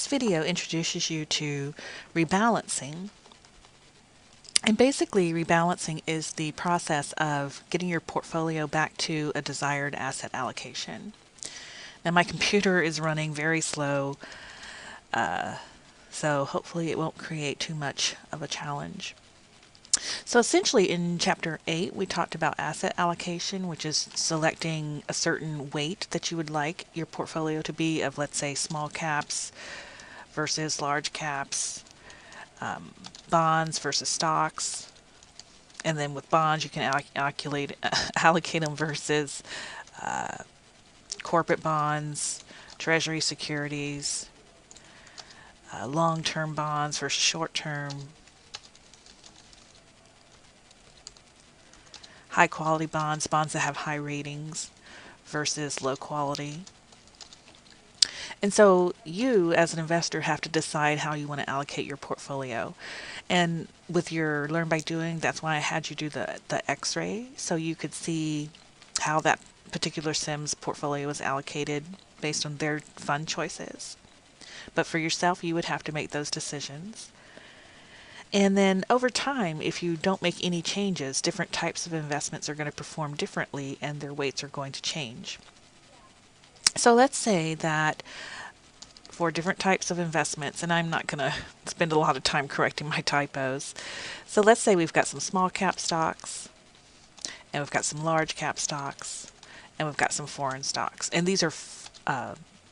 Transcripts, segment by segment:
This video introduces you to rebalancing. And basically, rebalancing is the process of getting your portfolio back to a desired asset allocation. Now, my computer is running very slow, so hopefully it won't create too much of a challenge. So essentially in Chapter 8, we talked about asset allocation, which is selecting a certain weight that you would like your portfolio to be of, let's say, small caps versus large caps, bonds versus stocks. And then with bonds, you can allocate them versus corporate bonds, treasury securities, long-term bonds versus short-term, high-quality bonds, bonds that have high ratings versus low quality. And so you, as an investor, have to decide how you want to allocate your portfolio. And with your Learn by Doing, that's why I had you do the X-ray, so you could see how that particular SIM's portfolio is allocated based on their fund choices. But for yourself, you would have to make those decisions. And then over time, if you don't make any changes, different types of investments are going to perform differently and their weights are going to change. So let's say that for different types of investments, and I'm not going to spend a lot of time correcting my typos. So let's say we've got some small cap stocks, and we've got some large cap stocks, and we've got some foreign stocks. And these are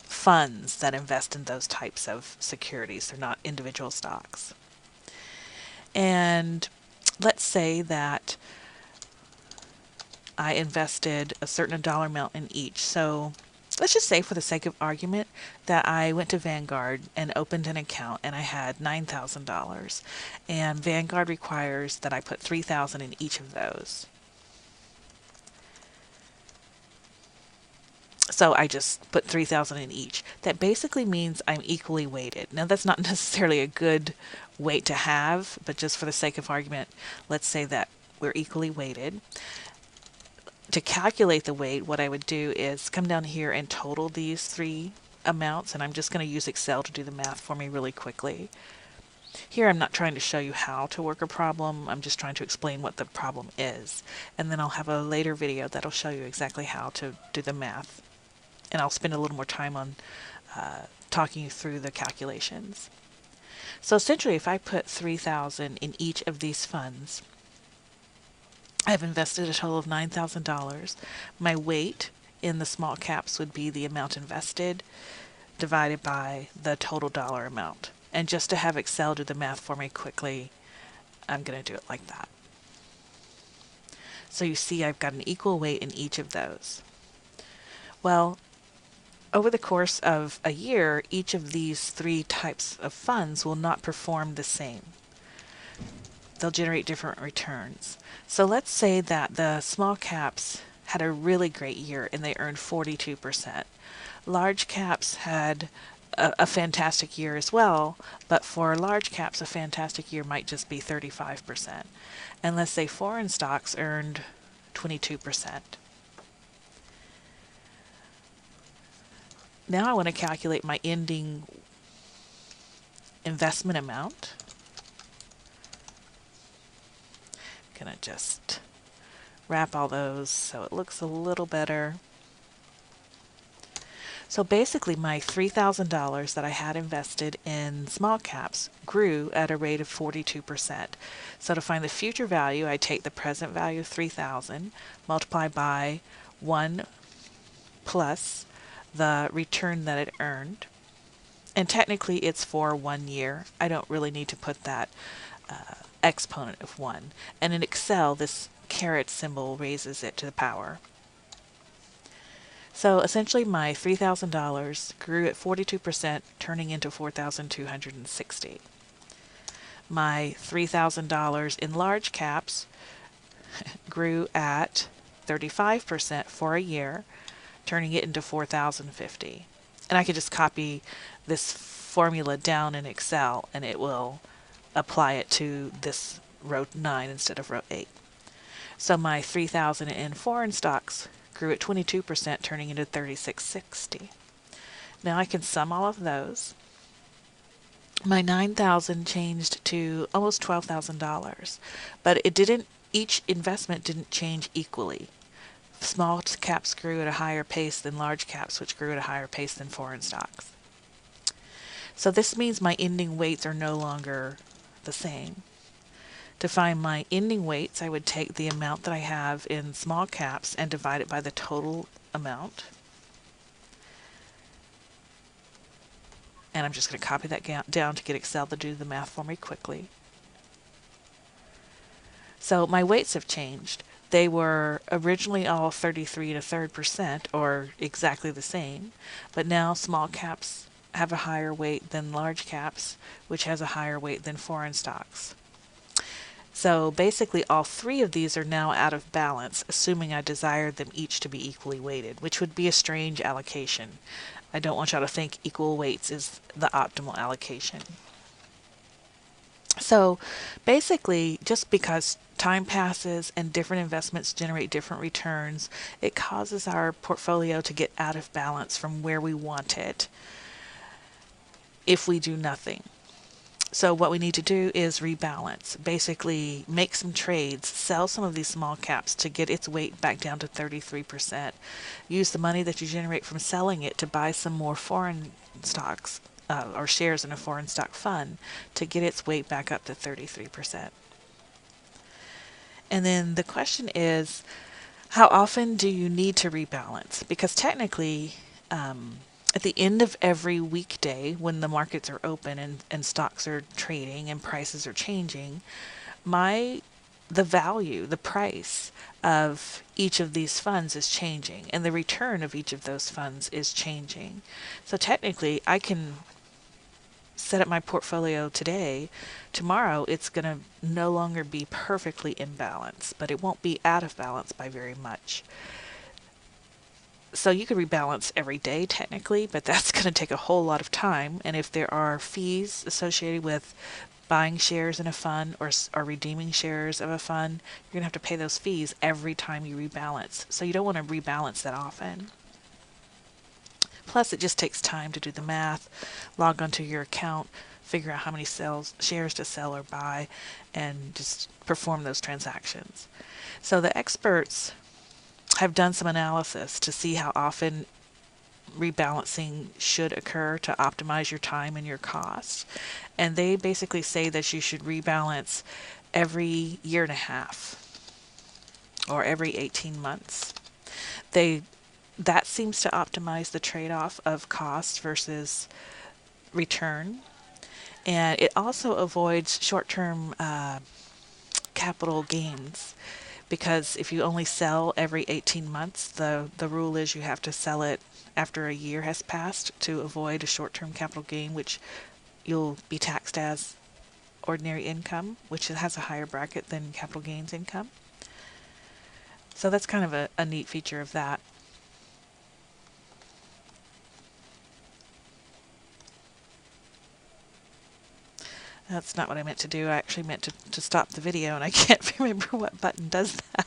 funds that invest in those types of securities. They're not individual stocks. And let's say that I invested a certain dollar amount in each. So let's just say, for the sake of argument, that I went to Vanguard and opened an account and I had $9,000. And Vanguard requires that I put $3,000 in each of those. So I just put $3,000 in each. That basically means I'm equally weighted. Now, that's not necessarily a good weight to have, but just for the sake of argument, let's say that we're equally weighted. To calculate the weight, what I would do is come down here and total these three amounts, and I'm just going to use Excel to do the math for me really quickly. Here I'm not trying to show you how to work a problem, I'm just trying to explain what the problem is. And then I'll have a later video that'll show you exactly how to do the math. And I'll spend a little more time on talking you through the calculations. So essentially, if I put $3,000 in each of these funds, I've invested a total of $9,000. My weight in the small caps would be the amount invested divided by the total dollar amount. And just to have Excel do the math for me quickly, I'm going to do it like that. So you see I've got an equal weight in each of those. Well, over the course of a year, each of these three types of funds will not perform the same. They'll generate different returns. So let's say that the small caps had a really great year and they earned 42%. Large caps had a fantastic year as well, but for large caps, a fantastic year might just be 35%. And let's say foreign stocks earned 22%. Now I want to calculate my ending investment amount. I'm going to just wrap all those so it looks a little better. So basically my $3,000 that I had invested in small caps grew at a rate of 42%. So to find the future value, I take the present value of $3,000, multiply by 1 plus the return that it earned. And technically it's for 1 year. I don't really need to put that exponent of 1. And in Excel, this caret symbol raises it to the power. So essentially my $3,000 grew at 42%, turning into $4,260. My $3,000 in large caps grew at 35% for a year, turning it into $4,050. And I could just copy this formula down in Excel and it will apply it to this row 9 instead of row 8. So my 3,000 in foreign stocks grew at 22%, turning into 3660. Now I can sum all of those. my 9,000 changed to almost $12,000, but it didn't, each investment didn't change equally. Small caps grew at a higher pace than large caps, which grew at a higher pace than foreign stocks. So this means my ending weights are no longer the same. To find my ending weights, I would take the amount that I have in small caps and divide it by the total amount. And I'm just going to copy that down to get Excel to do the math for me quickly. So my weights have changed. They were originally all 33 1/3%, or exactly the same, but now small caps have a higher weight than large caps, which has a higher weight than foreign stocks. So basically all three of these are now out of balance, assuming I desired them each to be equally weighted, which would be a strange allocation. I don't want y'all to think equal weights is the optimal allocation. So basically, just because time passes and different investments generate different returns, it causes our portfolio to get out of balance from where we want it if we do nothing. So what we need to do is rebalance. Basically, make some trades, sell some of these small caps to get its weight back down to 33%. Use the money that you generate from selling it to buy some more foreign stocks or shares in a foreign stock fund to get its weight back up to 33%. And then the question is, how often do you need to rebalance? Because technically, at the end of every weekday when the markets are open and stocks are trading and prices are changing, the value, the price of each of these funds is changing, and the return of each of those funds is changing. So technically, I can set up my portfolio today. Tomorrow, it's going to no longer be perfectly in balance, but it won't be out of balance by very much. So you could rebalance every day technically, but that's going to take a whole lot of time. And if there are fees associated with buying shares in a fund or redeeming shares of a fund, you're going to have to pay those fees every time you rebalance. So you don't want to rebalance that often. Plus, it just takes time to do the math, log onto your account, figure out how many shares to sell or buy, and just perform those transactions. So the experts have done some analysis to see how often rebalancing should occur to optimize your time and your costs. And they basically say that you should rebalance every year and a half or every 18 months. That seems to optimize the trade-off of cost versus return. And it also avoids short-term capital gains, because if you only sell every 18 months, the rule is you have to sell it after a year has passed to avoid a short-term capital gain, which you'll be taxed as ordinary income, which has a higher bracket than capital gains income. So that's kind of a neat feature of that. That's not what I meant to do. I actually meant to stop the video, and I can't remember what button does that.